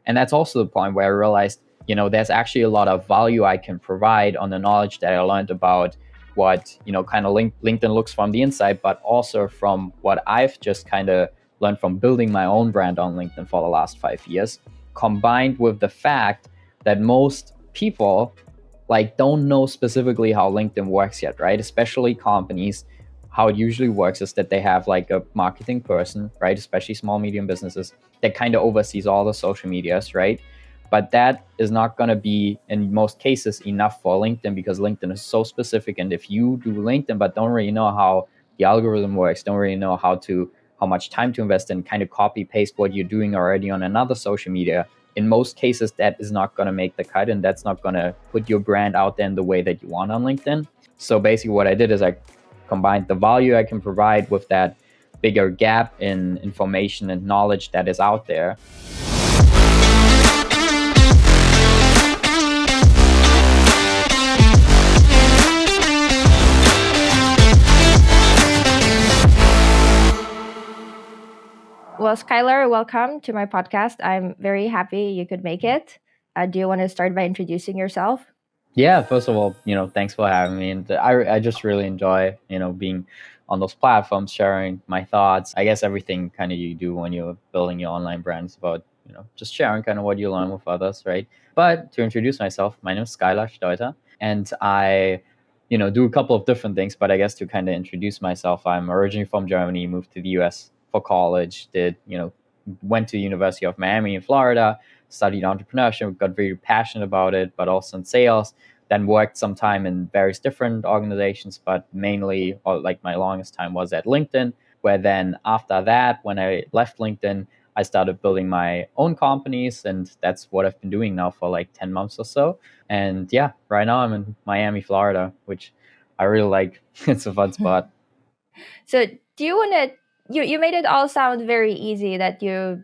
And that's also the point where I realized, there's actually a lot of value I can provide on the knowledge that I learned about what, kind of LinkedIn looks from the inside, but also from what I've just kind of learned from building my own brand on LinkedIn for the last 5 years, combined with the fact that most people don't know specifically how LinkedIn works yet, right? Especially companies. How it usually works is that they have a marketing person, right? Especially small, medium businesses that kind of oversees all the social medias, right? But that is not going to be, in most cases, enough for LinkedIn, because LinkedIn is so specific. And if you do LinkedIn but don't really know how the algorithm works, don't really know how much time to invest in, kind of copy paste what you're doing already on another social media, in most cases, that is not going to make the cut, and that's not going to put your brand out there in the way that you want on LinkedIn. So basically what I did is I combined the value I can provide with that bigger gap in information and knowledge that is out there. Well, Skylar, welcome to my podcast. I'm very happy you could make it. Do you want to start by introducing yourself? Yeah, first of all, thanks for having me. And I just really enjoy, being on those platforms, sharing my thoughts. I guess everything kind of you do when you're building your online brands about, just sharing kind of what you learn with others, right? But to introduce myself, my name is Skylar Steudter, and I, do a couple of different things. But I guess to kind of introduce myself, I'm originally from Germany, moved to the US for college, went to University of Miami in Florida, studied entrepreneurship, got very passionate about it, but also in sales. Then worked some time in various different organizations, but mainly, or my longest time was at LinkedIn, where then after that, when I left LinkedIn, I started building my own companies, and that's what I've been doing now for 10 months or so. And yeah, right now I'm in Miami, Florida, which I really like. It's a fun spot. So, do you want to? You made it all sound very easy, that you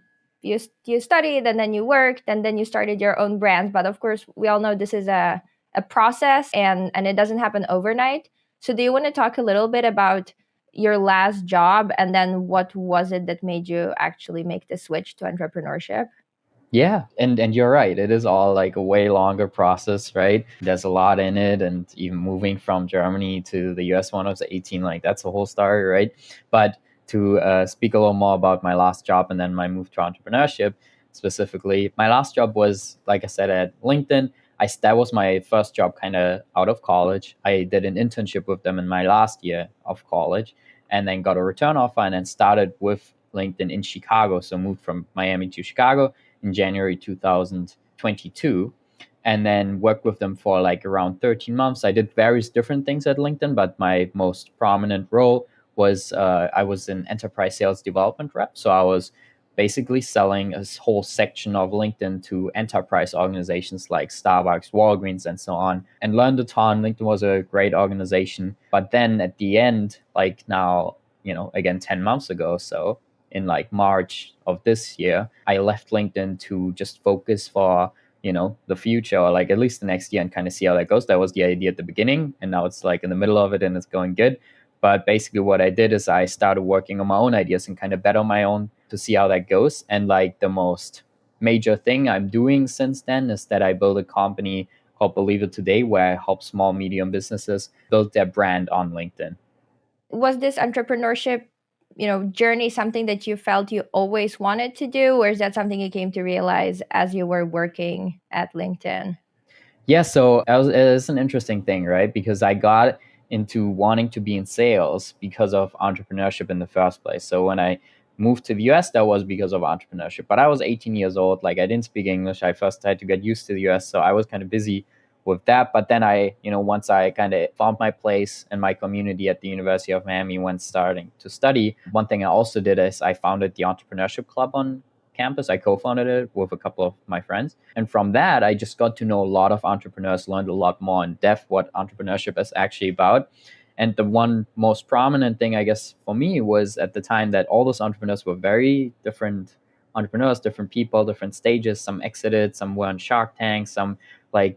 studied and then you worked and then you started your own brands. But of course, we all know this is a process, and it doesn't happen overnight. So, do you want to talk a little bit about your last job, and then what was it that made you actually make the switch to entrepreneurship? Yeah, and you're right. It is all a way longer process, right? There's a lot in it, and even moving from Germany to the US when I was 18, that's a whole story, right? But to speak a little more about my last job and then my move to entrepreneurship specifically, my last job was, like I said, at LinkedIn. That was my first job kind of out of college. I did an internship with them in my last year of college, and then got a return offer, and then started with LinkedIn in Chicago. So moved from Miami to Chicago in January 2022, and then worked with them for around 13 months. I did various different things at LinkedIn, but my most prominent role was I was an enterprise sales development rep. So I was basically selling a whole section of LinkedIn to enterprise organizations like Starbucks, Walgreens, and so on, and learned a ton. LinkedIn was a great organization. But then at the end, now, again, 10 months ago, so in March of this year, I left LinkedIn to just focus for, the future, or at least the next year, and kind of see how that goes. That was the idea at the beginning, and now it's in the middle of it and it's going good. But basically what I did is I started working on my own ideas and kind of bet on my own to see how that goes. And the most major thing I'm doing since then is that I build a company called Believe It Today, where I help small, medium businesses build their brand on LinkedIn. Was this entrepreneurship journey something that you felt you always wanted to do, or is that something you came to realize as you were working at LinkedIn? Yeah, so it's an interesting thing, right? Because I got into wanting to be in sales because of entrepreneurship in the first place. So when I moved to the US, that was because of entrepreneurship. But I was 18 years old, I didn't speak English. I first had to get used to the US, so I was kind of busy with that. But then once I kind of found my place and my community at the University of Miami when starting to study, one thing I also did is I founded the Entrepreneurship Club on campus. I co-founded it with a couple of my friends. And from that, I just got to know a lot of entrepreneurs, learned a lot more in depth what entrepreneurship is actually about. And the one most prominent thing, I guess, for me was at the time that all those entrepreneurs were very different entrepreneurs, different people, different stages. Some exited, some were on Shark Tank, some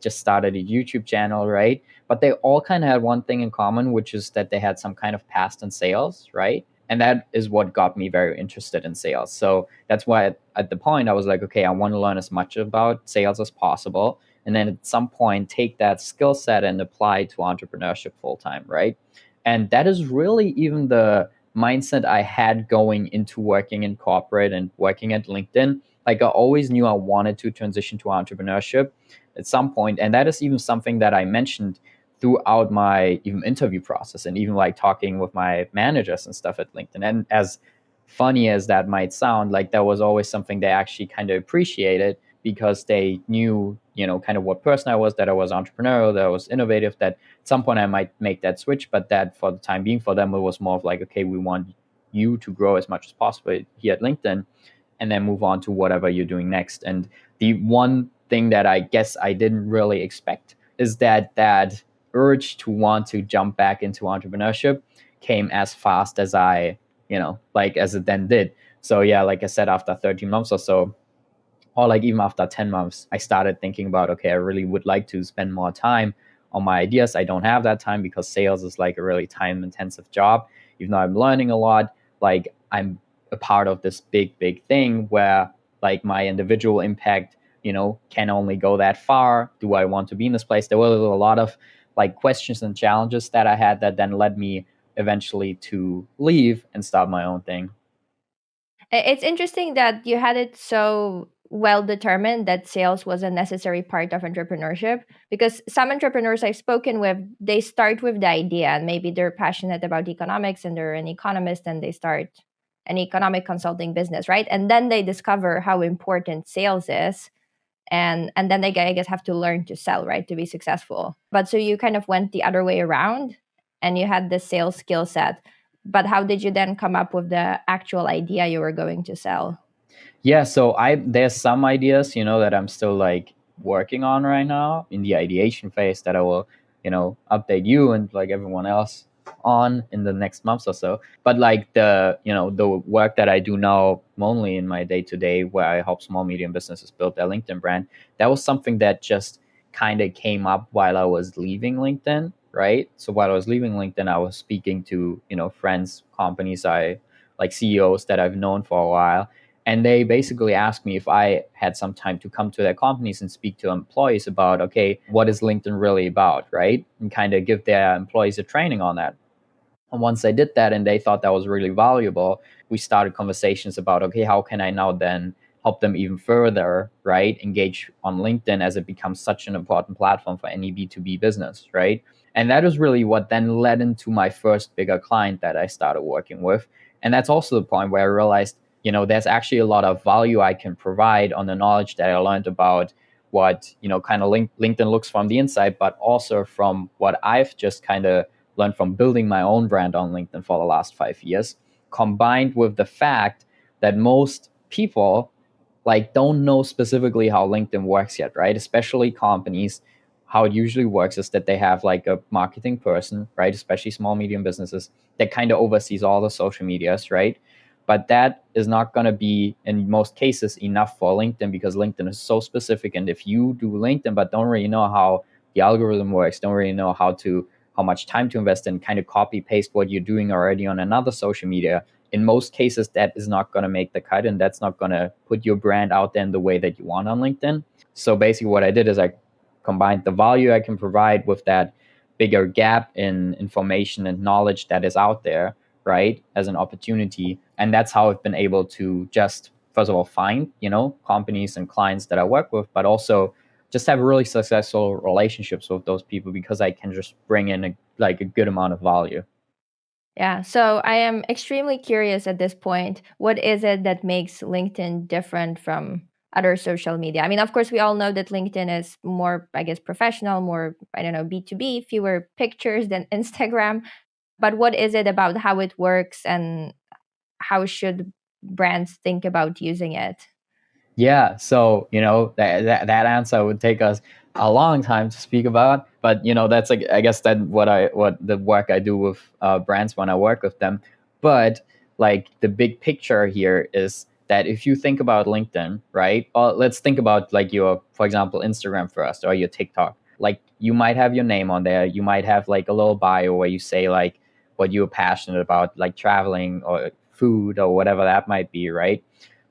just started a YouTube channel, right? But they all kind of had one thing in common, which is that they had some kind of past in sales, right? And that is what got me very interested in sales. So that's why at the point I was like, okay, I want to learn as much about sales as possible. And then at some point, take that skill set and apply it to entrepreneurship full time, right? And that is really even the mindset I had going into working in corporate and working at LinkedIn. Like I always knew I wanted to transition to entrepreneurship at some point, and that is even something that I mentioned throughout my even interview process and even like talking with my managers and stuff at LinkedIn. And as funny as that might sound, like that was always something they actually kind of appreciated because they knew, kind of what person I was, that I was entrepreneurial, that I was innovative, that at some point I might make that switch, but that for the time being for them, it was more of like, okay, we want you to grow as much as possible here at LinkedIn and then move on to whatever you're doing next. And the one thing that I guess I didn't really expect is that urge to want to jump back into entrepreneurship came as fast as I, like as it then did. So yeah, like I said, after 13 months or so, or like even after 10 months, I started thinking about, okay, I really would like to spend more time on my ideas. I don't have that time because sales is like a really time intensive job. Even though I'm learning a lot, like I'm a part of this big thing where like my individual impact, can only go that far. Do I want to be in this place? There were a lot of like questions and challenges that I had that then led me eventually to leave and start my own thing. It's interesting that you had it so well determined that sales was a necessary part of entrepreneurship, because some entrepreneurs I've spoken with, they start with the idea and maybe they're passionate about economics and they're an economist and they start an economic consulting business, right? And then they discover how important sales is, and then they, I guess, have to learn to sell, right, to be successful. But so you kind of went the other way around and you had the sales skill set, but how did you then come up with the actual idea you were going to sell? Yeah, so I there's some ideas, that I'm still like working on right now in the ideation phase that I will, update you and like everyone else on in the next months or so. But like the work that I do now mainly in my day to day where I help small medium businesses build their LinkedIn brand, that was something that just kind of came up while I was leaving LinkedIn, right? So while I was leaving LinkedIn, I was speaking to, friends, companies I like CEOs that I've known for a while, and they basically asked me if I had some time to come to their companies and speak to employees about, okay, what is LinkedIn really about, right? And kind of give their employees a training on that. And once I did that and they thought that was really valuable, we started conversations about, okay, how can I now then help them even further, right? Engage on LinkedIn as it becomes such an important platform for any B2B business, right? And that is really what then led into my first bigger client that I started working with. And that's also the point where I realized, there's actually a lot of value I can provide on the knowledge that I learned about what, kind of LinkedIn looks from the inside, but also from what I've just kind of learned from building my own brand on LinkedIn for the last 5 years, combined with the fact that most people like don't know specifically how LinkedIn works yet, right? Especially companies. How it usually works is that they have like a marketing person, right? Especially small, medium businesses that kind of oversees all the social medias, right? But that is not going to be in most cases enough for LinkedIn because LinkedIn is so specific. And if you do LinkedIn but don't really know how the algorithm works, don't really know how much time to invest in, kind of copy paste what you're doing already on another social media, in most cases that is not going to make the cut and that's not going to put your brand out there in the way that you want on LinkedIn. So basically what I did is I combined the value I can provide with that bigger gap in information and knowledge that is out there, right, as an opportunity. And that's how I've been able to just first of all find, companies and clients that I work with, but also just have really successful relationships with those people because I can just bring in a good amount of value. Yeah. So I am extremely curious at this point. What is it that makes LinkedIn different from other social media? I mean, of course, we all know that LinkedIn is more, I guess, professional, more, I don't know, B2B, fewer pictures than Instagram. But what is it about how it works and how should brands think about using it? Yeah, so that answer would take us a long time to speak about, but that's like I guess that what the work I do with brands when I work with them. But like the big picture here is that if you think about LinkedIn, right? Or let's think about like your, for example, Instagram first or your TikTok. Like you might have your name on there, you might have like a little bio where you say like what you're passionate about, like traveling or food or whatever that might be, right?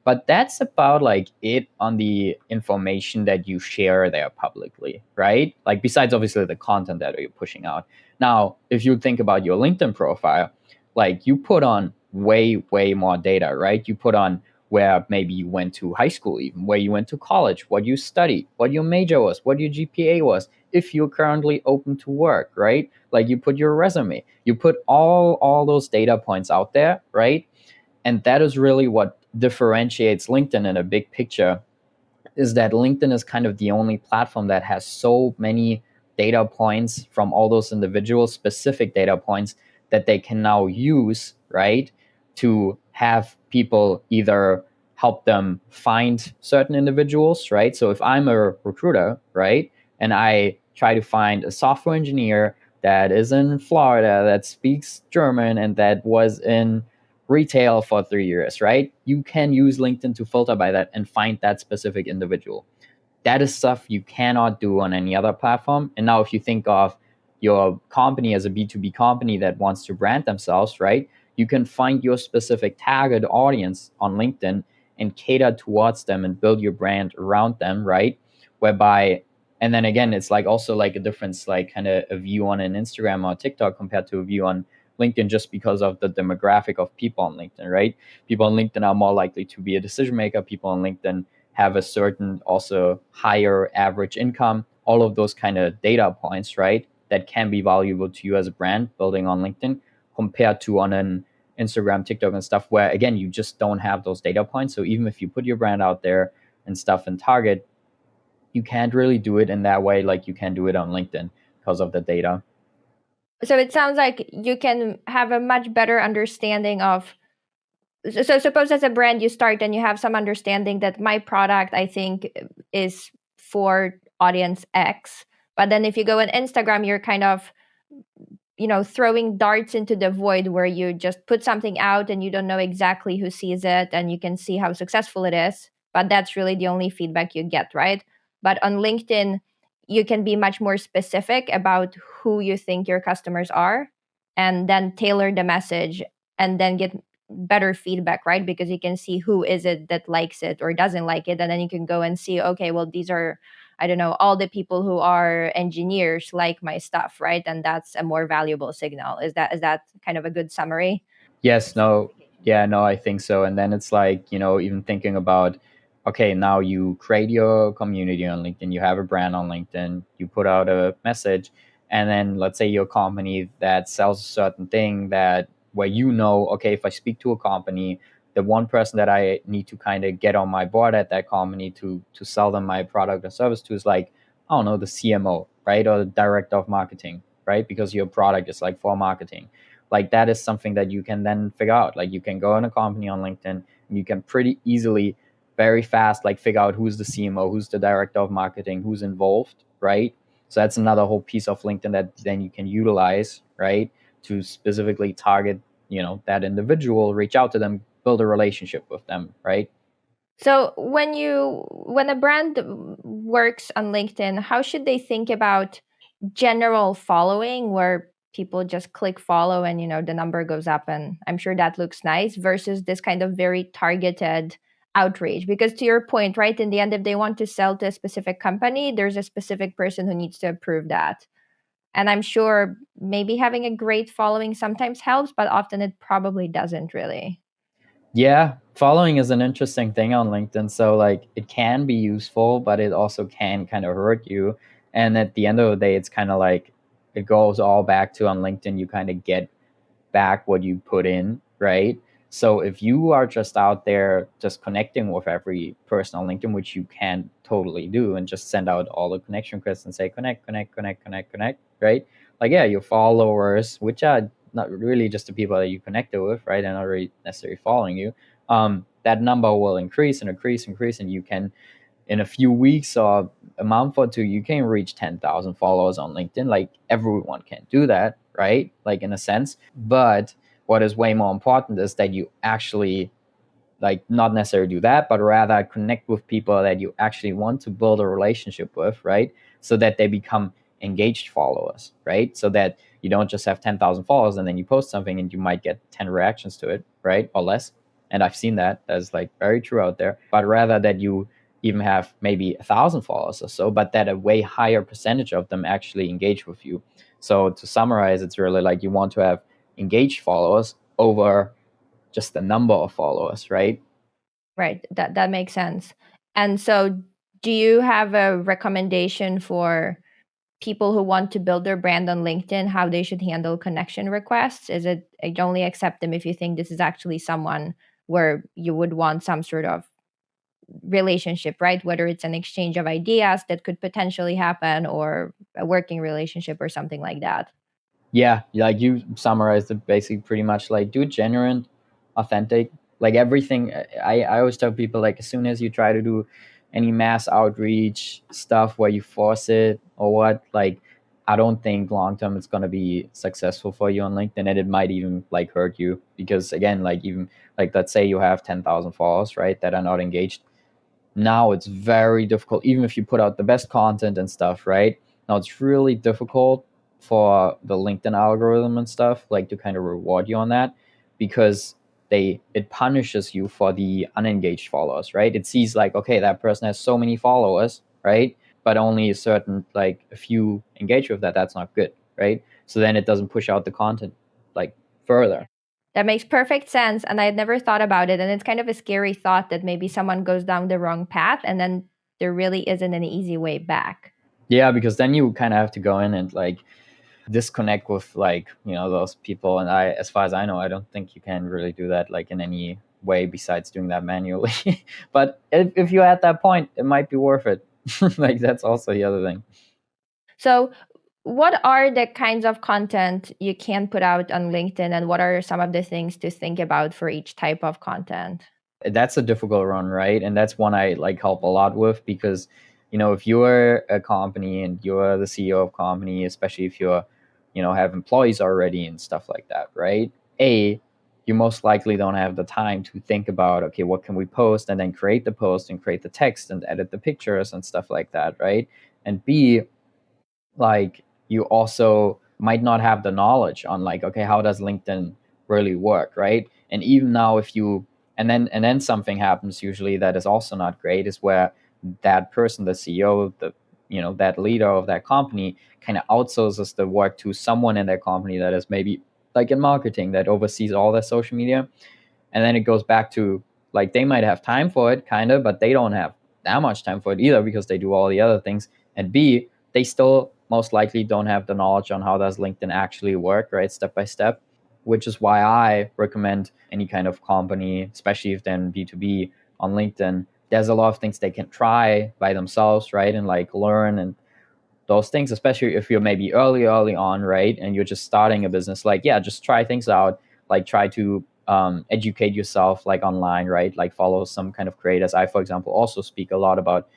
But that's about like it on the information that you share there publicly, right? Like besides obviously the content that you're pushing out. Now, if you think about your LinkedIn profile, like you put on way more data, right? You put on where maybe you went to high school, even where you went to college, what you studied, what your major was, what your GPA was, if you're currently open to work, right? Like you put your resume, you put all those data points out there, right? And that is really what differentiates LinkedIn in a big picture, is that LinkedIn is kind of the only platform that has so many data points from all those individuals, specific data points that they can now use, right, to have people either help them find certain individuals, right? So if I'm a recruiter, right, and I try to find a software engineer that is in Florida that speaks German and that was in retail for 3 years, right? You can use LinkedIn to filter by that and find that specific individual. That is stuff you cannot do on any other platform. And now, if you think of your company as a B2B company that wants to brand themselves, right? You can find your specific target audience on LinkedIn and cater towards them and build your brand around them, right? Whereby, and then again, it's like also like a difference, like kind of a view on an Instagram or TikTok compared to a view on LinkedIn, just because of the demographic of people on LinkedIn, right? People on LinkedIn are more likely to be a decision maker. People on LinkedIn have a certain also higher average income, all of those kind of data points, right? That can be valuable to you as a brand building on LinkedIn compared to on an Instagram, TikTok, and stuff where again you just don't have those data points. So even if you put your brand out there and stuff and target, you can't really do it in that way like you can do it on LinkedIn because of the data. So it sounds like you can have a much better understanding of, so suppose as a brand you start and you have some understanding that my product I think is for audience X, but then if you go on Instagram you're kind of, throwing darts into the void where you just put something out and you don't know exactly who sees it and you can see how successful it is, but that's really the only feedback you get, right? But on LinkedIn you can be much more specific about who you think your customers are and then tailor the message and then get better feedback, right? Because you can see who is it that likes it or doesn't like it, and then you can go and see, okay, well, these are, I don't know, all the people who are engineers like my stuff, right? And that's a more valuable signal. Is that kind of a good summary? Yes, no, yeah, no, I think so. And then it's like, even thinking about, okay, now you create your community on LinkedIn, you have a brand on LinkedIn, you put out a message, and then let's say your company that sells a certain thing that where okay, if I speak to a company, the one person that I need to kind of get on my board at that company to sell them my product or service to is like, I don't know, the CMO, right? Or the director of marketing, right? Because your product is like for marketing, like that is something that you can then figure out. Like you can go in a company on LinkedIn and you can pretty easily, very fast, like figure out who's the CMO, who's the director of marketing, who's involved, right? So that's another whole piece of LinkedIn that then you can utilize, right, to specifically target, that individual, reach out to them, build a relationship with them, right? So when a brand works on LinkedIn, how should they think about general following where people just click follow and the number goes up and I'm sure that looks nice, versus this kind of very targeted outreach? Because to your point, right, in the end if they want to sell to a specific company, there's a specific person who needs to approve that. And I'm sure maybe having a great following sometimes helps, but often it probably doesn't really. Yeah, following is an interesting thing on LinkedIn. So like it can be useful, but it also can kind of hurt you. And at the end of the day, it's kind of like it goes all back to on LinkedIn, you kind of get back what you put in, right? So if you are just out there just connecting with every person on LinkedIn, which you can totally do, and just send out all the connection requests and say connect, connect, connect, connect, connect, right? Like yeah, your followers, which are not really just the people that you connected with, right, and not really necessarily following you, that number will increase and increase, and you can in a few weeks or a month or two, you can reach 10,000 followers on LinkedIn. Like everyone can do that, right? Like in a sense. But what is way more important is that you actually like not necessarily do that, but rather connect with people that you actually want to build a relationship with, right? So that they become engaged followers, right? So that you don't just have 10,000 followers and then you post something and you might get 10 reactions to it, right? Or less. And I've seen that. That's like very true out there. But rather that you even have maybe 1,000 followers or so, but that a way higher percentage of them actually engage with you. So to summarize, it's really like you want to have engaged followers over just the number of followers, right? Right. That makes sense. And so, do you have a recommendation for people who want to build their brand on LinkedIn, how they should handle connection requests? Is it you only accept them if you think this is actually someone where you would want some sort of relationship, right? Whether it's an exchange of ideas that could potentially happen or a working relationship or something like that. Yeah, like you summarized it basically pretty much like do it genuine, authentic, like everything. I always tell people like as soon as you try to do any mass outreach stuff where you force it or what, like I don't think long term it's gonna be successful for you on LinkedIn, and it might even like hurt you because again, like even like let's say you have 10,000 followers, right, that are not engaged. Now it's very difficult, even if you put out the best content and stuff, right? Now it's really difficult for the LinkedIn algorithm and stuff, like to kind of reward you on that because it punishes you for the unengaged followers, right? It sees like, okay, that person has so many followers, right? But only a certain like a few engage with that. That's not good, right? So then it doesn't push out the content like further. That makes perfect sense. And I had never thought about it. And it's kind of a scary thought that maybe someone goes down the wrong path and then there really isn't an easy way back. Yeah, because then you kind of have to go in and like disconnect with like those people, and I, as far as I know, I don't think you can really do that like in any way besides doing that manually. But if you're at that point, it might be worth it. Like that's also the other thing. So, what are the kinds of content you can put out on LinkedIn, and what are some of the things to think about for each type of content? That's a difficult one, right? And that's one I like help a lot with because if you're a company and you're the CEO of company, especially if you're have employees already and stuff like that, right? A, you most likely don't have the time to think about, okay, what can we post, and then create the post and create the text and edit the pictures and stuff like that, right? And B, like you also might not have the knowledge on like, okay, how does LinkedIn really work, right? And even now if you and then something happens usually that is also not great, is where that person, the CEO, the that leader of that company, kind of outsources the work to someone in their company that is maybe like in marketing, that oversees all their social media. And then it goes back to like they might have time for it kind of, but they don't have that much time for it either because they do all the other things. And B, they still most likely don't have the knowledge on how does LinkedIn actually work, right, step by step, which is why I recommend any kind of company, especially if they're B2B on LinkedIn, there's a lot of things they can try by themselves, right, and like learn and those things, especially if you're maybe early on, right, and you're just starting a business. Like, yeah, just try things out, like try to educate yourself like online, right, like follow some kind of creators. I, for example, also speak a lot about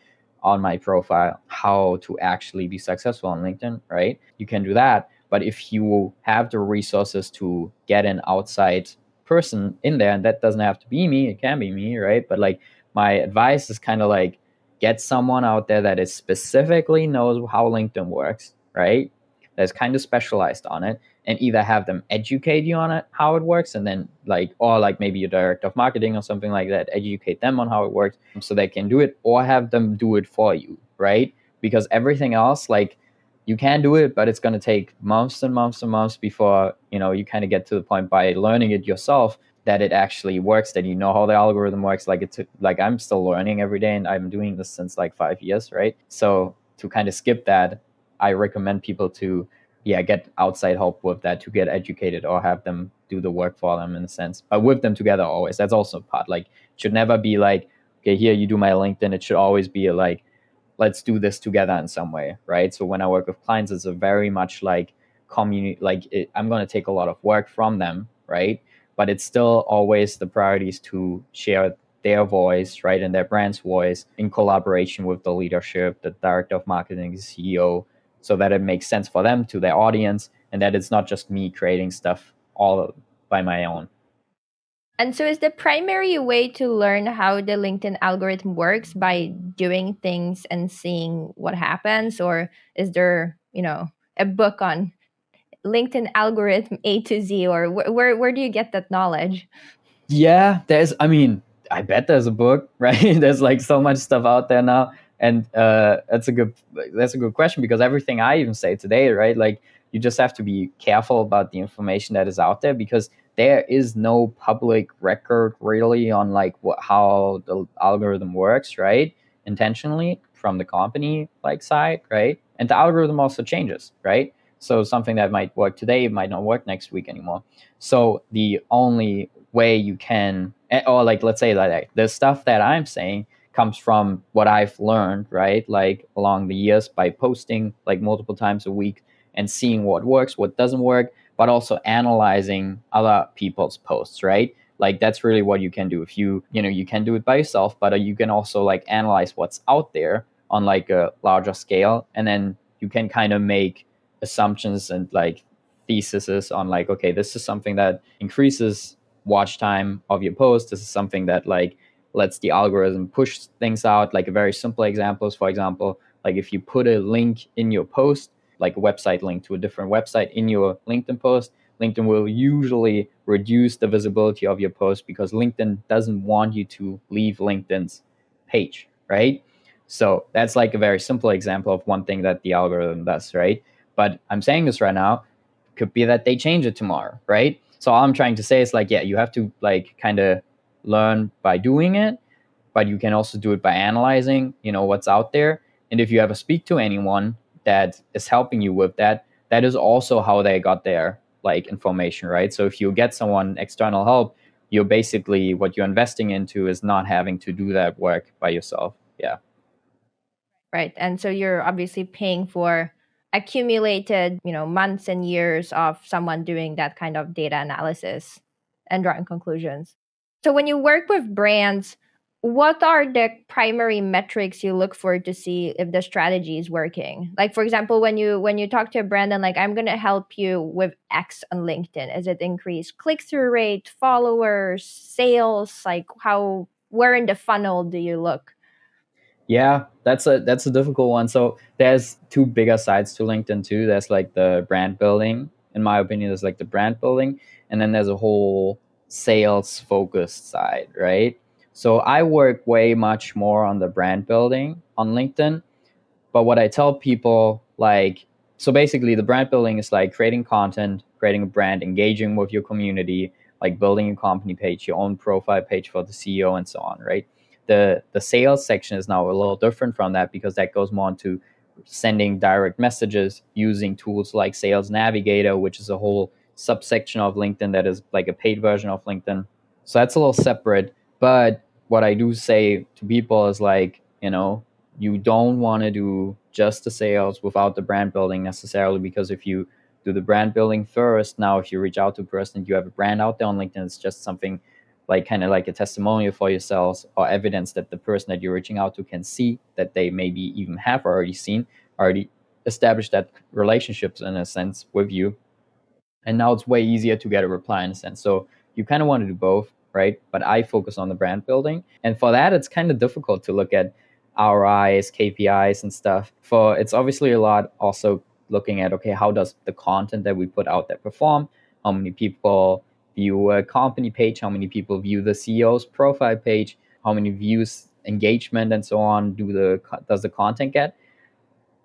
on my profile how to actually be successful on LinkedIn, right? You can do that, but if you have the resources to get an outside person in there, and that doesn't have to be me, it can be me, right? But like my advice is kind of like get someone out there that is specifically knows how LinkedIn works, right? That's kind of specialized on it, and either have them educate you on it, how it works, and then like, or like maybe your director of marketing or something like that, educate them on how it works so they can do it, or have them do it for you, right? Because everything else, like you can do it, but it's going to take months and months and months before you kind of get to the point by learning it yourself that it actually works, that you know how the algorithm works. Like it's like I'm still learning every day, and I'm doing this since like 5 years, right? So to kind of skip that, I recommend people to get outside help with that, to get educated or have them do the work for them in a sense, but with them together always. That's also part, like it should never be like, okay, here you do my LinkedIn. It should always be like, let's do this together in some way, right? So when I work with clients, it's a very much like community, like I'm going to take a lot of work from them, right? But it's still always the priorities to share their voice, right, and their brand's voice in collaboration with the leadership, the director of marketing, the CEO, so that it makes sense for them, to their audience, and that it's not just me creating stuff all by my own. And so, is the primary way to learn how the LinkedIn algorithm works by doing things and seeing what happens, or is there you know, a book on LinkedIn algorithm A to Z, or where do you get that knowledge? Yeah, I mean, I bet there's a book, right? There's like so much stuff out there now. And that's a good question, because everything I even say today, right? Like, you just have to be careful about the information that is out there, because there is no public record really on like how the algorithm works, right? Intentionally from the company like side, right? And the algorithm also changes, right? So something that might work today might not work next week anymore. So the only way you can, or like, let's say like the stuff that I'm saying comes from what I've learned, right? Like along the years by posting like multiple times a week and seeing what works, what doesn't work, but also analyzing other people's posts, right? Like that's really what you can do. If you can do it by yourself, but you can also like analyze what's out there on like a larger scale, and then you can kind of make assumptions and like theses on like, okay, this is something that increases watch time of your post. This is something that like lets the algorithm push things out. Like a very simple example is, for example, like if you put a link in your post, like a website link to a different website in your LinkedIn post, LinkedIn will usually reduce the visibility of your post, because LinkedIn doesn't want you to leave LinkedIn's page, right? So that's like a very simple example of one thing that the algorithm does, right? But I'm saying this right now, could be that they change it tomorrow, right? So all I'm trying to say is like, yeah, you have to like kind of learn by doing it, but you can also do it by analyzing, what's out there. And if you ever speak to anyone that is helping you with that, that is also how they got their like information, right? So if you get someone external help, you're basically, what you're investing into is not having to do that work by yourself. Yeah. Right. And so you're obviously paying for accumulated, months and years of someone doing that kind of data analysis and drawing conclusions. So when you work with brands, what are the primary metrics you look for to see if the strategy is working? Like for example, when you talk to a brand and like, I'm going to help you with X on LinkedIn, is it increased click-through rate, followers, sales? Like where in the funnel do you look? Yeah, that's a difficult one. So there's two bigger sides to LinkedIn too. There's like the brand building. In my opinion, there's like the brand building, and then there's a whole sales focused side, right? So I work way much more on the brand building on LinkedIn. But what I tell people, like, so basically the brand building is like creating content, creating a brand, engaging with your community, like building a company page, your own profile page for the CEO and so on, right? The sales section is now a little different from that, because that goes more into sending direct messages using tools like Sales Navigator, which is a whole subsection of LinkedIn that is like a paid version of LinkedIn. So that's a little separate. But what I do say to people is like, you don't want to do just the sales without the brand building necessarily, because if you do the brand building first, now if you reach out to a person, you have a brand out there on LinkedIn, it's just something like kind of like a testimonial for yourselves, or evidence that the person that you're reaching out to can see, that they maybe even have already seen, already established that relationships in a sense with you. And now it's way easier to get a reply in a sense. So you kind of want to do both, right? But I focus on the brand building, and for that it's kind of difficult to look at ROIs, KPIs and stuff. For it's obviously a lot also looking at, okay, how does the content that we put out there perform? How many people view a company page? How many people view the CEO's profile page? How many views, engagement and so on does the content get?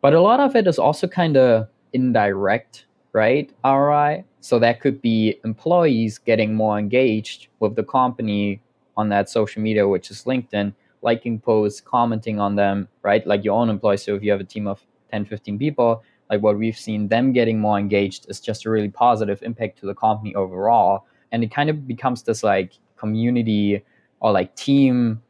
But a lot of it is also kind of indirect, right? ROI. So that could be employees getting more engaged with the company on that social media, which is LinkedIn, liking posts, commenting on them, right? Like your own employees. So if you have a team of 10, 15 people, like what we've seen, them getting more engaged is just a really positive impact to the company overall. And it kind of becomes this like community or like team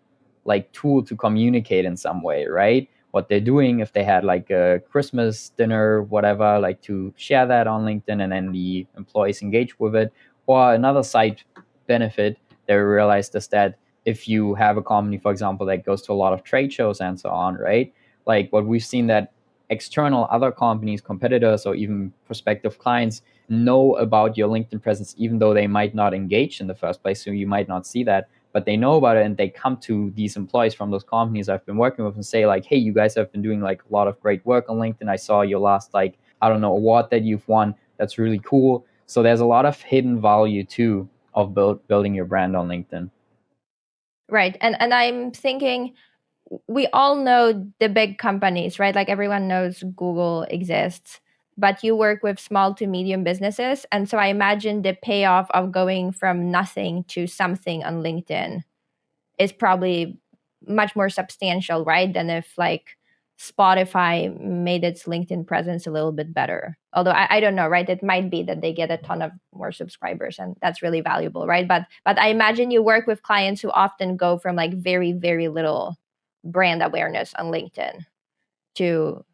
like tool to communicate in some way, right? What they're doing, if they had like a Christmas dinner, whatever, like to share that on LinkedIn, and then the employees engage with it. Or another side benefit they realized is that if you have a company, for example, that goes to a lot of trade shows and so on, right? Like what we've seen, that external other companies, competitors, or even prospective clients know about your LinkedIn presence, even though they might not engage in the first place. So you might not see that, but they know about it, and they come to these employees from those companies I've been working with and say like, hey, you guys have been doing like a lot of great work on LinkedIn. I saw your last like I don't know, award that you've won that's really cool. So there's a lot of hidden value too of building your brand on LinkedIn. Right. And I'm thinking we all know the big companies, right? Like everyone knows Google exists, but you work with small to medium businesses. And so I imagine the payoff of going from nothing to something on LinkedIn is probably much more substantial, right? Than if like Spotify made its LinkedIn presence a little bit better. Although I don't know, right? It might be that they get a ton of more subscribers and that's really valuable, right? But I imagine you work with clients who often go from like very, very little brand awareness on LinkedIn to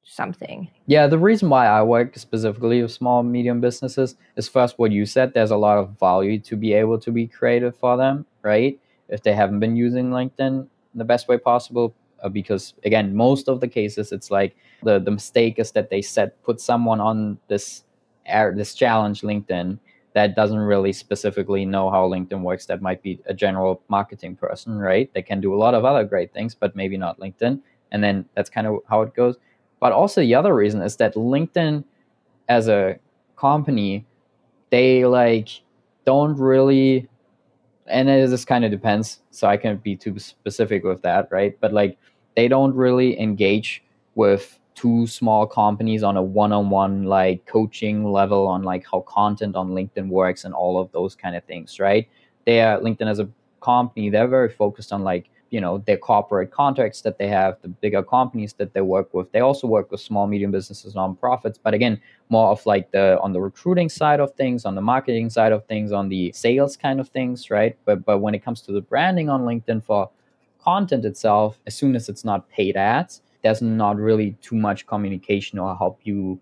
something. Yeah, the reason why I work specifically with small medium businesses is first what you said. There's a lot of value to be able to be creative for them, right? If they haven't been using LinkedIn in the best way possible, because again, most of the cases, it's like the mistake is that they put someone on this challenge LinkedIn that doesn't really specifically know how LinkedIn works. That might be a general marketing person, right? They can do a lot of other great things, but maybe not LinkedIn. And then that's kind of how it goes. But also the other reason is that LinkedIn as a company, they like don't really, and this kind of depends, so I can't be too specific with that, right? But like they don't really engage with two small companies on a one-on-one like coaching level on like how content on LinkedIn works and all of those kind of things, right? They are LinkedIn as a company, they're very focused on like, you know, their corporate contracts that they have, the bigger companies that they work with. They also work with small medium businesses, nonprofits, but again, more of like the on the recruiting side of things, on the marketing side of things, on the sales kind of things, right? But when it comes to the branding on LinkedIn for content itself, as soon as it's not paid ads, there's not really too much communication or help you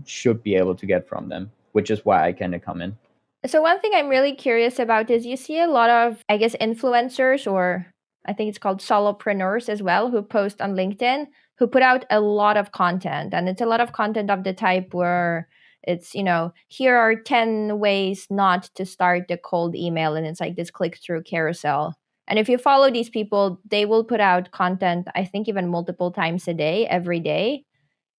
should be able to get from them, which is why I kind of come in. So one thing I'm really curious about is you see a lot of, I guess, influencers, or I think it's called solopreneurs as well, who post on LinkedIn, who put out a lot of content. And it's a lot of content of the type where it's, you know, here are 10 ways not to start the cold email. And it's like this click through carousel. And if you follow these people, they will put out content, I think even multiple times a day, every day.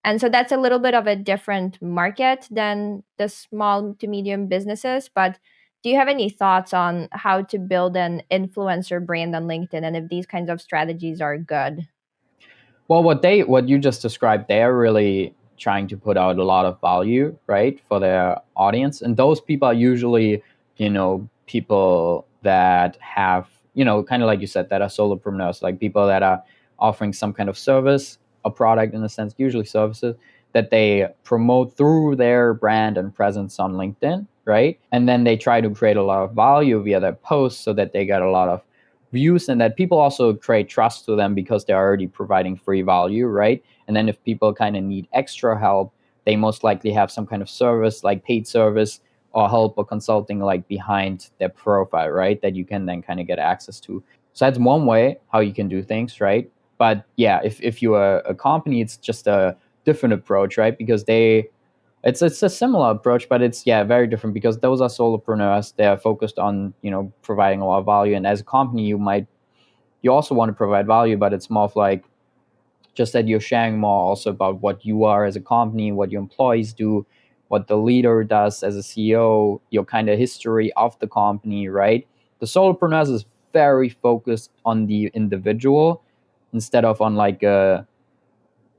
And so that's a little bit of a different market than the small to medium businesses. But do you have any thoughts on how to build an influencer brand on LinkedIn and if these kinds of strategies are good? Well, what you just described, they're really trying to put out a lot of value, right, for their audience, and those people are usually, you know, people that have, you know, kind of like you said, that are solopreneurs, like people that are offering some kind of service, a product in a sense, usually services that they promote through their brand and presence on LinkedIn, right, and then they try to create a lot of value via their posts so that they get a lot of views and that people also create trust to them because they're already providing free value, right? And then if people kind of need extra help, they most likely have some kind of service like paid service or help or consulting like behind their profile, right? That you can then kind of get access to. So that's one way how you can do things, right? But yeah, if you are a company, it's just a different approach, right? Because it's a similar approach, but it's yeah very different because those are solopreneurs. They are focused on, you know, providing a lot of value, and as a company, you also want to provide value, but it's more of like just that you're sharing more also about what you are as a company, what your employees do, what the leader does as a CEO, your kind of history of the company, right? The solopreneurs is very focused on the individual instead of on like a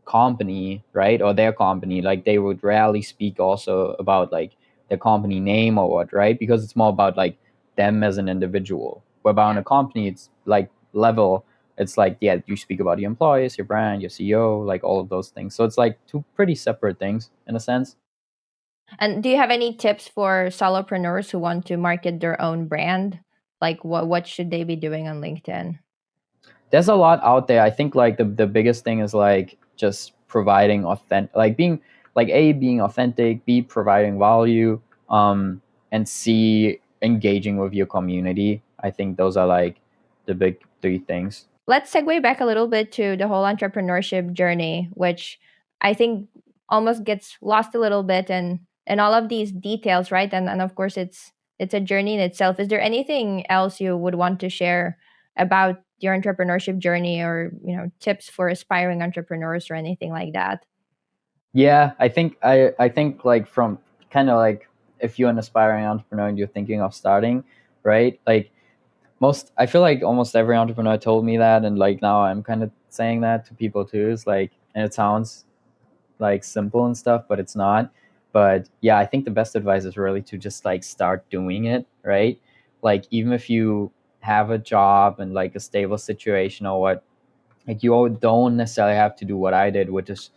company, right? Or their company. Like they would rarely speak also about like their company name or what, right? Because it's more about like them as an individual. Whereby on a company, it's like level. It's like, yeah, you speak about your employees, your brand, your CEO, like all of those things. So it's like two pretty separate things in a sense. And do you have any tips for solopreneurs who want to market their own brand? Like what should they be doing on LinkedIn? There's a lot out there. I think like the biggest thing is like just providing authentic, like being like A, being authentic, B, providing value, and C, engaging with your community. I think those are like the big three things. Let's segue back a little bit to the whole entrepreneurship journey, which I think almost gets lost a little bit and all of these details, right? And of course it's a journey in itself. Is there anything else you would want to share about your entrepreneurship journey or, you know, tips for aspiring entrepreneurs or anything like that? Yeah, I think like from kind of like if you're an aspiring entrepreneur and you're thinking of starting, right? Like most I feel like almost every entrepreneur told me that, and like now I'm kind of saying that to people too. It's like, and it sounds like simple and stuff, but it's not. But yeah, I think the best advice is really to just like start doing it, right? Like even if you have a job and like a stable situation or what, like you don't necessarily have to do what I did, which is,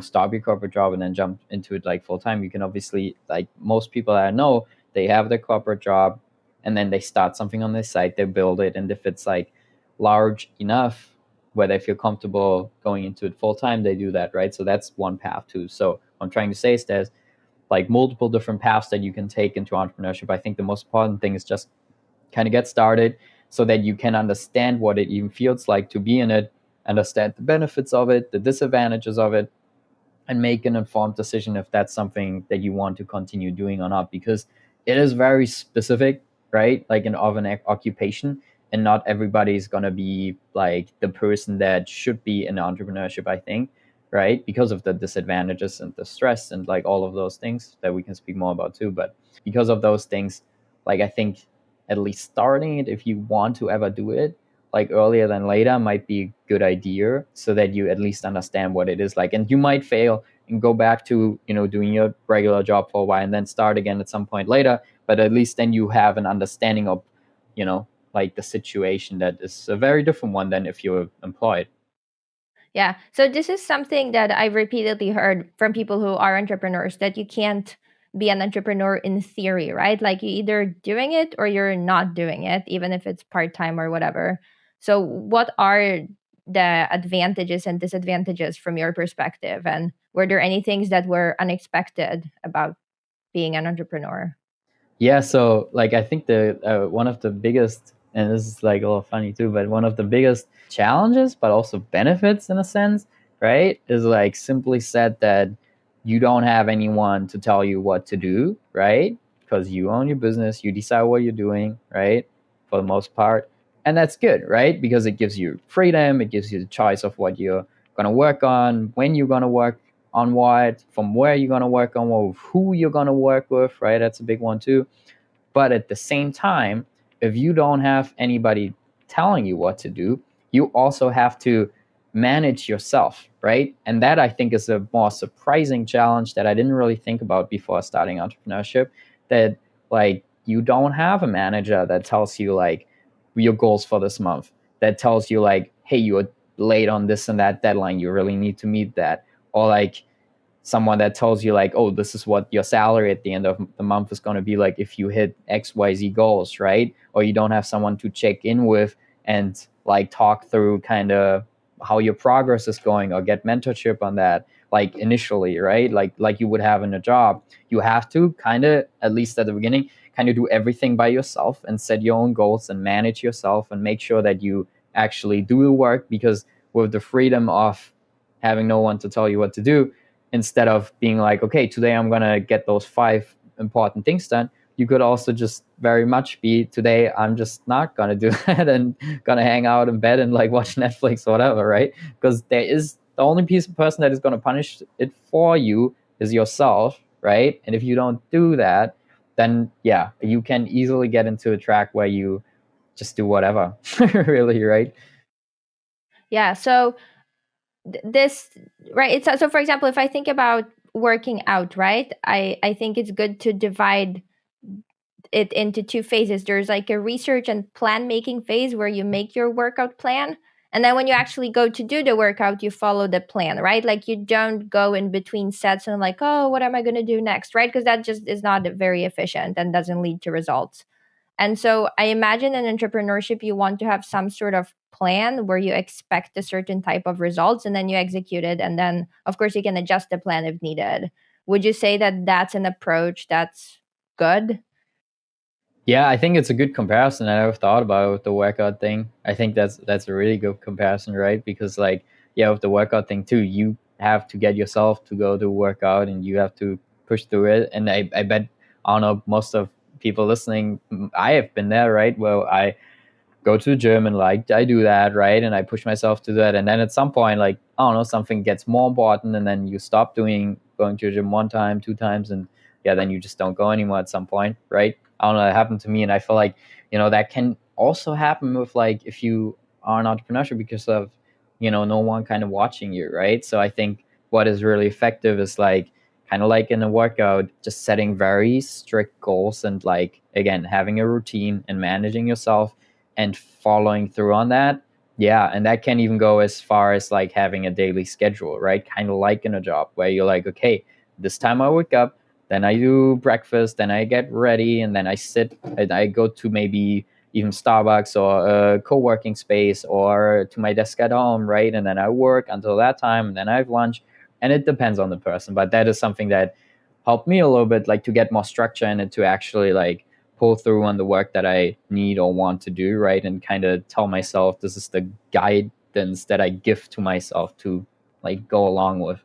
stop your corporate job and then jump into it like full time. You can obviously, like most people that I know, they have their corporate job and then they start something on their site, they build it, and if it's like large enough where they feel comfortable going into it full time, they do that, right? So that's one path too. So what I'm trying to say is there's like multiple different paths that you can take into entrepreneurship. I think the most important thing is just kind of get started so that you can understand what it even feels like to be in it, understand the benefits of it, the disadvantages of it, and make an informed decision if that's something that you want to continue doing or not, because it is very specific, right? Like an occupation, and not everybody is going to be like the person that should be in entrepreneurship, I think, right? Because of the disadvantages and the stress and like all of those things that we can speak more about too. But because of those things, like I think at least starting it, if you want to ever do it, like earlier than later, might be a good idea, so that you at least understand what it is like. And you might fail and go back to, doing your regular job for a while and then start again at some point later, but at least then you have an understanding of, like the situation that is a very different one than if you're employed. Yeah. So this is something that I've repeatedly heard from people who are entrepreneurs, that you can't be an entrepreneur in theory, right? Like you're either doing it or you're not doing it, even if it's part time or whatever. So, what are the advantages and disadvantages from your perspective? And were there any things that were unexpected about being an entrepreneur? Yeah, so like I think the one of the biggest, and this is like a little funny too, but one of the biggest challenges, but also benefits in a sense, right, is like simply said that you don't have anyone to tell you what to do, right? Because you own your business, you decide what you're doing, right? For the most part, and that's good, right? Because it gives you freedom, it gives you the choice of what you're gonna work on, when you're gonna work on what, from where you're gonna work on what, who you're gonna work with, right? That's a big one too. But at the same time, if you don't have anybody telling you what to do, you also have to manage yourself, right? And that I think is a more surprising challenge that I didn't really think about before starting entrepreneurship. That like you don't have a manager that tells you like your goals for this month, that tells you like, hey, you're late on this and that deadline, you really need to meet that. Or like someone that tells you like, oh, this is what your salary at the end of the month is going to be like if you hit XYZ goals, right? Or you don't have someone to check in with and like talk through kind of how your progress is going, or get mentorship on that, like initially, right? Like you would have in a job. You have to kind of, at least at the beginning, kind of do everything by yourself and set your own goals and manage yourself and make sure that you actually do the work, because with the freedom of having no one to tell you what to do, instead of being like, okay, today I'm going to get those 5 important things done, you could also just very much be, today I'm just not going to do that and going to hang out in bed and like watch Netflix or whatever, right? Because there is the only piece of person that is going to punish it for you is yourself, right? And if you don't do that, then yeah, you can easily get into a track where you just do whatever, really, right? Yeah. So, this, right, it's so, for example, if I think about working out, right, I think it's good to divide it into two phases. There's like a research and plan making phase where you make your workout plan, and then when you actually go to do the workout, you follow the plan, right? Like you don't go in between sets and like, oh, what am I going to do next, right? Because that just is not very efficient and doesn't lead to results. And so I imagine in entrepreneurship, you want to have some sort of plan where you expect a certain type of results and then you execute it. And then, of course, you can adjust the plan if needed. Would you say that that's an approach that's good? Yeah, I think it's a good comparison. I never thought about the workout thing. I think that's a really good comparison, right? Because like, yeah, with the workout thing too, you have to get yourself to go to workout and you have to push through it. And I bet, I don't know, most of people listening, I have been there, right? Where I go to the gym and like I do that, right? And I push myself to that. And then at some point, like, I don't know, something gets more important and then you stop going to the gym one time, two times, and yeah, then you just don't go anymore at some point, right? I don't know, that happened to me. And I feel like, that can also happen with like if you are an entrepreneur because of, no one kind of watching you, right? So I think what is really effective is like kind of like in a workout, just setting very strict goals and like again having a routine and managing yourself and following through on that. Yeah, and that can even go as far as like having a daily schedule, right? Kind of like in a job where you're like, okay, this time I wake up, then I do breakfast, then I get ready, and then I sit and I go to maybe even Starbucks or a co-working space or to my desk at home, right? And then I work until that time, and then I have lunch. And it depends on the person, but that is something that helped me a little bit, like to get more structure in it, to actually like pull through on the work that I need or want to do, right? And kind of tell myself this is the guidance that I give to myself to like go along with.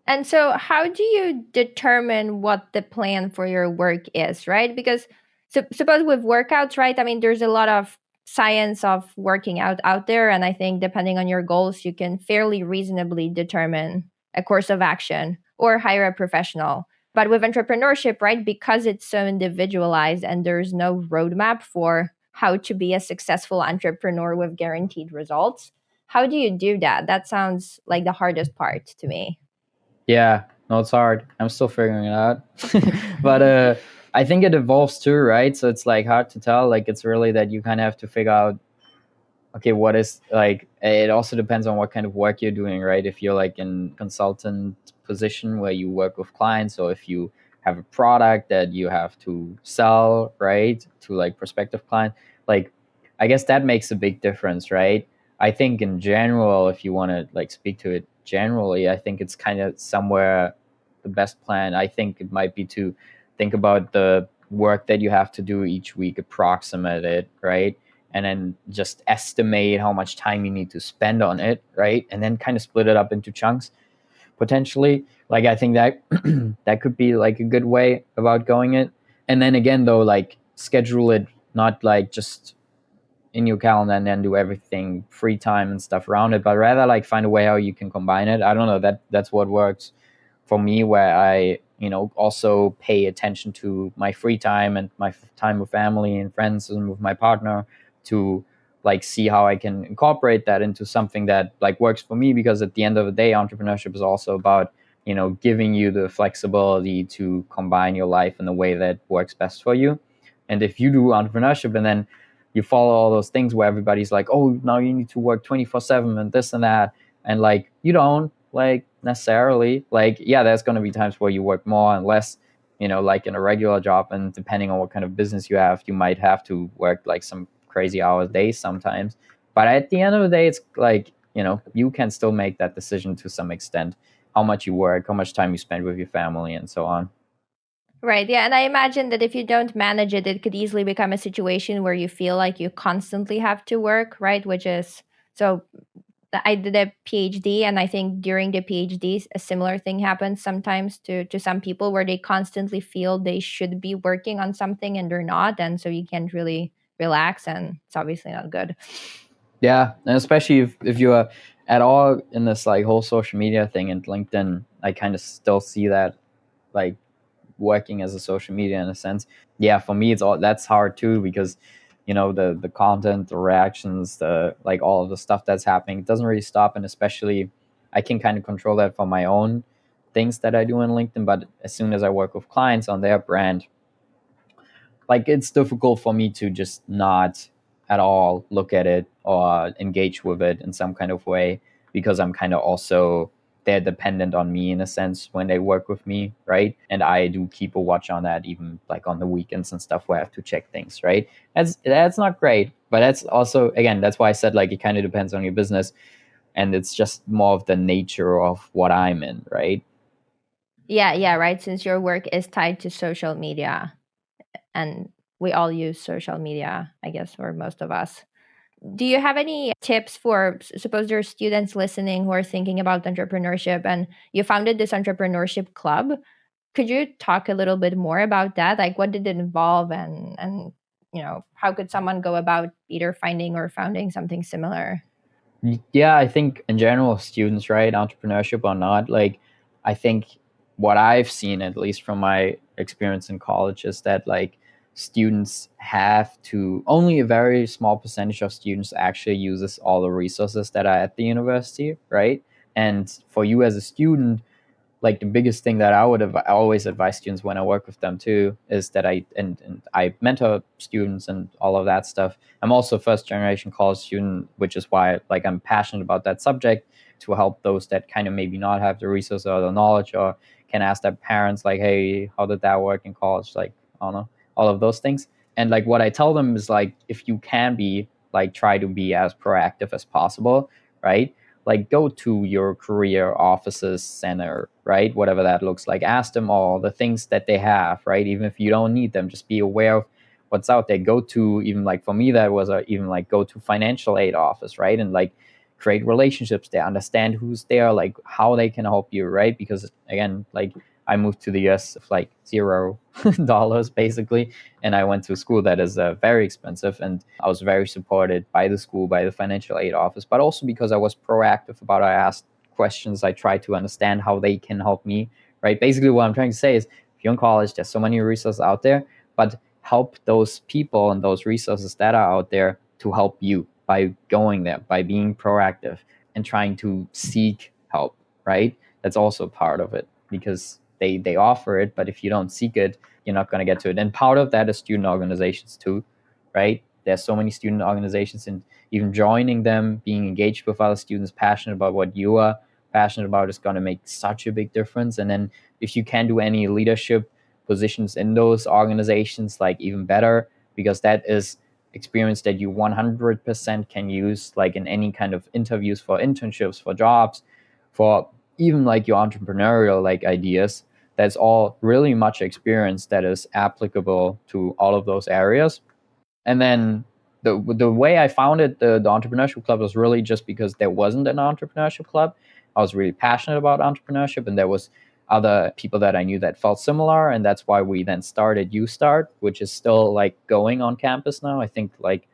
And so, how do you determine what the plan for your work is, right? Because suppose with workouts, right? I mean, there's a lot of science of working out there, and I think depending on your goals, you can fairly reasonably determine a course of action or hire a professional. But with entrepreneurship, right, because it's so individualized and there's no roadmap for how to be a successful entrepreneur with guaranteed results, how do you do that? That sounds like the hardest part to me. Yeah, no, it's hard. I'm still figuring it out. But I think it evolves too, right? So it's like hard to tell. Like it's really that you kind of have to figure out, okay, what is like, it also depends on what kind of work you're doing, right? If you're like in consultant position where you work with clients, or if you have a product that you have to sell, right, to like prospective clients, like I guess that makes a big difference, right? I think in general, if you want to like speak to it generally, I think it's kind of somewhere the best plan. I think it might be to think about the work that you have to do each week, approximate it, right? And then just estimate how much time you need to spend on it, right? And then kind of split it up into chunks potentially. Like I think that that could be like a good way about going it. And then again though, like schedule it not like just in your calendar and then do everything free time and stuff around it, but rather like find a way how you can combine it. I don't know, that's what works for me, where I also pay attention to my free time and my time with family and friends and with my partner, to like see how I can incorporate that into something that like works for me. Because at the end of the day, entrepreneurship is also about giving you the flexibility to combine your life in a way that works best for you. And if you do entrepreneurship and then you follow all those things where everybody's like, oh, now you need to work 24/7 and this and that, and like you don't like necessarily, like, yeah, there's going to be times where you work more and less, like in a regular job, and depending on what kind of business you have, you might have to work like some crazy hours days sometimes. But at the end of the day, it's like, you can still make that decision to some extent, how much you work, how much time you spend with your family, and so on. Right. Yeah. And I imagine that if you don't manage it, it could easily become a situation where you feel like you constantly have to work, right? Which is so I did a PhD, and I think during the PhD, a similar thing happens sometimes to some people where they constantly feel they should be working on something and they're not. And so you can't really relax, and it's obviously not good. Yeah, and especially if you are at all in this like whole social media thing and LinkedIn, I kind of still see that like working as a social media in a sense. Yeah, for me it's all that's hard too, because the content, the reactions, the like all of the stuff that's happening, it doesn't really stop. And especially I can kind of control that for my own things that I do on LinkedIn, but as soon as I work with clients on their brand, like it's difficult for me to just not at all look at it or engage with it in some kind of way, because I'm kind of also, they're dependent on me in a sense when they work with me, right? And I do keep a watch on that, even like on the weekends and stuff where I have to check things, right? That's not great, but that's also, again, that's why I said like it kind of depends on your business, and it's just more of the nature of what I'm in, right? Yeah. Yeah. Right. Since your work is tied to social media, and we all use social media, I guess, or most of us. Do you have any tips for, suppose there are students listening who are thinking about entrepreneurship and you founded this entrepreneurship club? Could you talk a little bit more about that? Like, what did it involve, and how could someone go about either finding or founding something similar? Yeah, I think in general, students, right, entrepreneurship or not, like, I think what I've seen, at least from my experience in college, is that like students have to, only a very small percentage of students actually uses all the resources that are at the university, right? And for you as a student, like the biggest thing that I would have always advise students when I work with them too is that and I mentor students and all of that stuff. I'm also a first generation college student, which is why like I'm passionate about that subject, to help those that kind of maybe not have the resources or the knowledge, or can ask their parents like, hey, how did that work in college? Like, I don't know, all of those things. And like what I tell them is like, if you can be like, try to be as proactive as possible, right? Like go to your career offices center, right? Whatever that looks like. Ask them all the things that they have, right? Even if you don't need them, just be aware of what's out there. Go to, even like for me, that was even like go to financial aid office, right? And like create relationships there, understand who's there, like how they can help you, right? Because again, like I moved to the US with like $0 basically, and I went to a school that is very expensive, and I was very supported by the school, by the financial aid office, but also because I was proactive about it. I asked questions, I tried to understand how they can help me, right? Basically what I'm trying to say is, if you're in college, there's so many resources out there, but help those people and those resources that are out there to help you by going there, by being proactive and trying to seek help, right? That's also part of it, because they offer it, but if you don't seek it, you're not going to get to it. And part of that is student organizations too, right? There's so many student organizations, and even joining them, being engaged with other students passionate about what you are passionate about, is going to make such a big difference. And then if you can do any leadership positions in those organizations, like even better, because that is experience that you 100% can use like in any kind of interviews, for internships, for jobs, for even like your entrepreneurial like ideas. That's all really much experience that is applicable to all of those areas. And then the way I founded the entrepreneurship club was really just because there wasn't an entrepreneurship club. I was really passionate about entrepreneurship, and there was other people that I knew that felt similar, and that's why we then started You Start, which is still like going on campus now. I think like,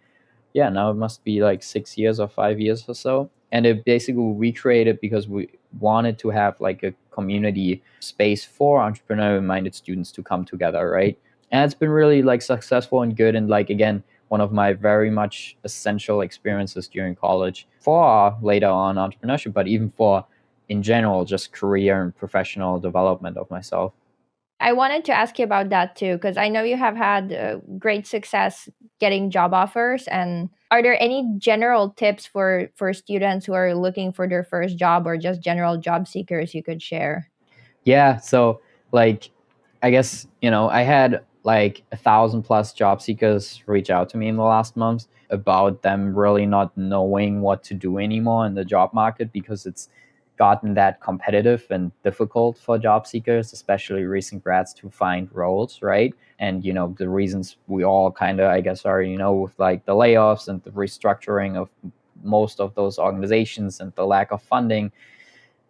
yeah, now it must be like 6 years or 5 years or so. And it basically we created because we wanted to have like a community space for entrepreneurial minded students to come together, right? And it's been really like successful and good. And like, again, one of my very much essential experiences during college for later on entrepreneurship, but even for in general, just career and professional development of myself. I wanted to ask you about that too, because I know you have had great success getting job offers. And are there any general tips for students who are looking for their first job, or just general job seekers you could share? Yeah, so like, I guess, I had like 1,000 plus job seekers reach out to me in the last month about them really not knowing what to do anymore in the job market, because it's gotten that competitive and difficult for job seekers, especially recent grads, to find roles, right? And the reasons we all kind of, I guess, already know, with like the layoffs and the restructuring of most of those organizations and the lack of funding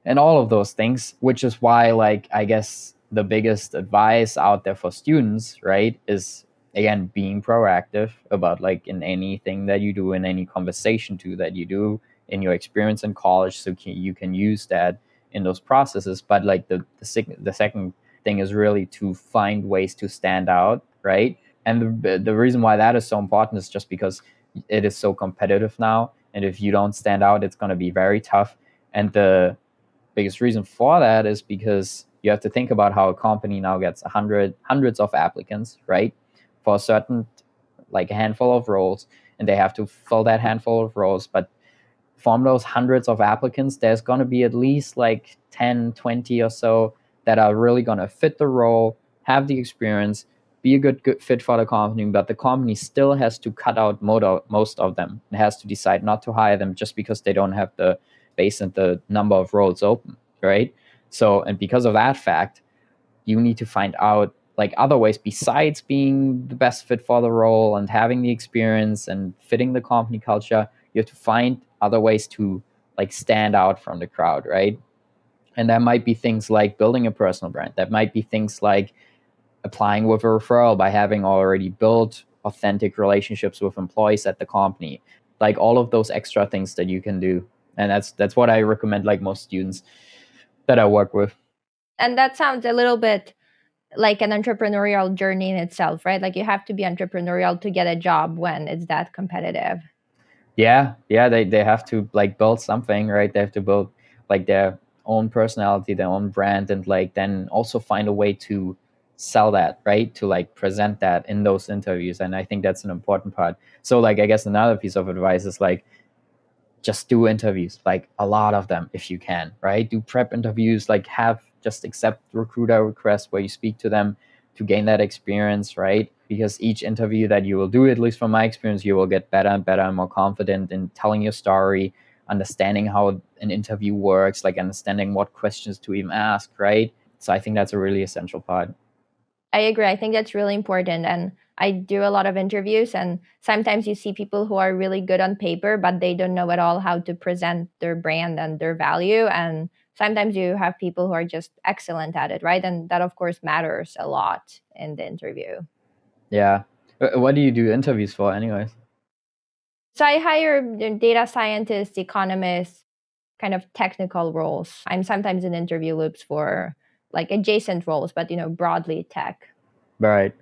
and all of those things, which is why, like, I guess the biggest advice out there for students, right, is again being proactive about like in anything that you do, in any conversation too that you do, in your experience in college, so you can use that in those processes. But like the second thing is really to find ways to stand out, right? And the reason why that is so important is just because it is so competitive now, and if you don't stand out, it's going to be very tough. And the biggest reason for that is because you have to think about how a company now gets hundreds of applicants, right, for a certain, like, a handful of roles, and they have to fill that handful of roles. But from those hundreds of applicants, there's going to be at least like 10, 20 or so that are really going to fit the role, have the experience, be a good fit for the company. But the company still has to cut out most of them. It has to decide not to hire them just because they don't have the space and the number of roles open, right? So, and because of that fact, you need to find out like other ways besides being the best fit for the role and having the experience and fitting the company culture. You have to find other ways to like stand out from the crowd, right? And that might be things like building a personal brand. That might be things like applying with a referral by having already built authentic relationships with employees at the company, like all of those extra things that you can do. And that's what I recommend, like most students that I work with. And that sounds a little bit like an entrepreneurial journey in itself, right? Like you have to be entrepreneurial to get a job when it's that competitive. Yeah, they have to like build something, right? They have to build like their own personality, their own brand, and like then also find a way to sell that, right? To like present that in those interviews. And I think that's an important part. So like I guess another piece of advice is like just do interviews, like a lot of them if you can, right? Do prep interviews, like have just accept recruiter requests where you speak to them to gain that experience, right? Because each interview that you will do, at least from my experience, you will get better and better and more confident in telling your story, understanding how an interview works, like understanding what questions to even ask, right? So I think that's a really essential part. I agree. I think that's really important. And I do a lot of interviews, and sometimes you see people who are really good on paper, but they don't know at all how to present their brand and their value. And sometimes you have people who are just excellent at it, right? And that, of course, matters a lot in the interview. Yeah. What do you do interviews for, anyways? So I hire data scientists, economists, kind of technical roles. I'm sometimes in interview loops for like adjacent roles, but broadly tech. Right.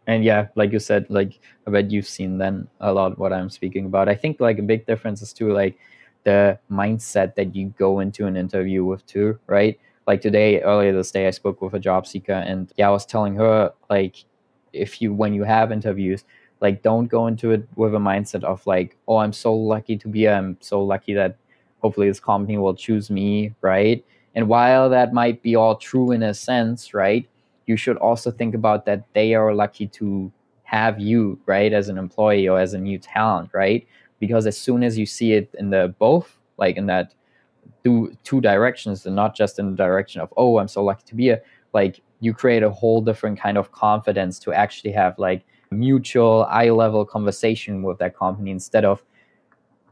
And yeah, like you said, like I bet you've seen then a lot what I'm speaking about. I think like a big difference is too like the mindset that you go into an interview with too, right? Like today, earlier this day, I spoke with a job seeker and yeah, I was telling her like if you when you have interviews, like don't go into it with a mindset of like, oh, I'm so lucky to be here. I'm so lucky that hopefully this company will choose me, right? And while that might be all true in a sense, right? You should also think about that they are lucky to have you, right, as an employee or as a new talent, right? Because as soon as you see it in the both, like in that two directions, and not just in the direction of, oh, I'm so lucky to be here, like you create a whole different kind of confidence to actually have like mutual eye level conversation with that company instead of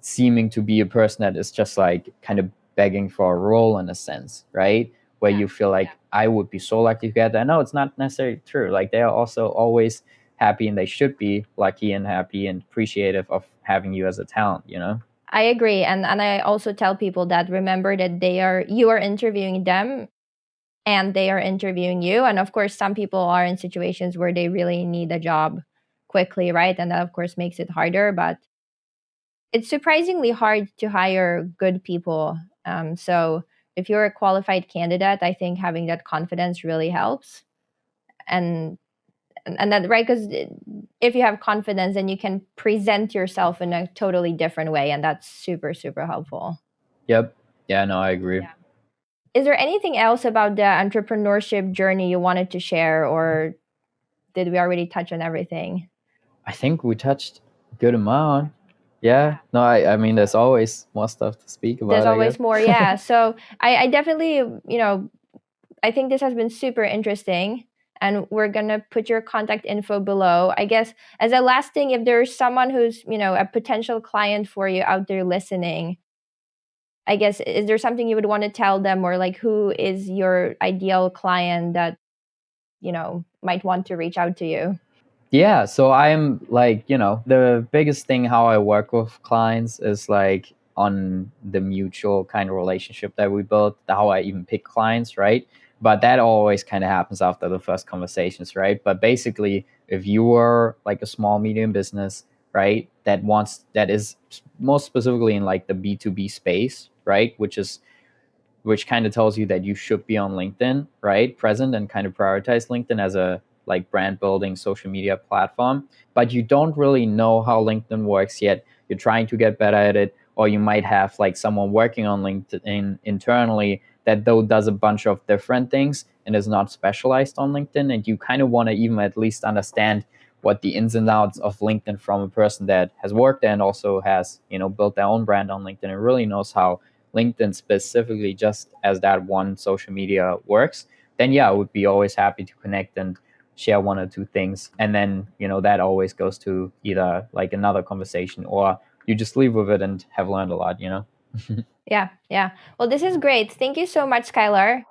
seeming to be a person that is just like kind of begging for a role in a sense, right? Where you feel like I would be so lucky to get that. No, it's not necessarily true. Like they are also always happy and they should be lucky and happy and appreciative of having you as a talent, you know? I agree. And I also tell people that remember that you are interviewing them and they are interviewing you. And of course, some people are in situations where they really need a job quickly, right? And that of course makes it harder, but it's surprisingly hard to hire good people. So if you're a qualified candidate, I think having that confidence really helps. And and that, right, because if you have confidence, then you can present yourself in a totally different way, and that's super super helpful. Yep. Yeah, no, I agree. Is there anything else about the entrepreneurship journey you wanted to share, or did we already touch on everything? I think we touched a good amount. Yeah. No, I mean, there's always more stuff to speak There's about, I guess. always more, yeah. So I definitely, I think this has been super interesting. And we're going to put your contact info below. I guess as a last thing, if there's someone who's, a potential client for you out there listening, I guess, is there something you would want to tell them, or like who is your ideal client that, might want to reach out to you? Yeah, so I'm like, the biggest thing how I work with clients is like on the mutual kind of relationship that we build, how I even pick clients, right? But that always kind of happens after the first conversations, right? But basically, if you are like a small medium business, right, that is most specifically in like the B2B space, right, which kind of tells you that you should be on LinkedIn, right? Present and kind of prioritize LinkedIn as a like brand building social media platform, but you don't really know how LinkedIn works yet. You're trying to get better at it, or you might have like someone working on LinkedIn internally that though does a bunch of different things and is not specialized on LinkedIn, and you kind of want to even at least understand what the ins and outs of LinkedIn from a person that has worked there and also has, built their own brand on LinkedIn and really knows how LinkedIn specifically just as that one social media works, then yeah, I would be always happy to connect and share one or two things. And then, that always goes to either like another conversation or you just leave with it and have learned a lot, Yeah, yeah. Well, this is great. Thank you so much, Skylar.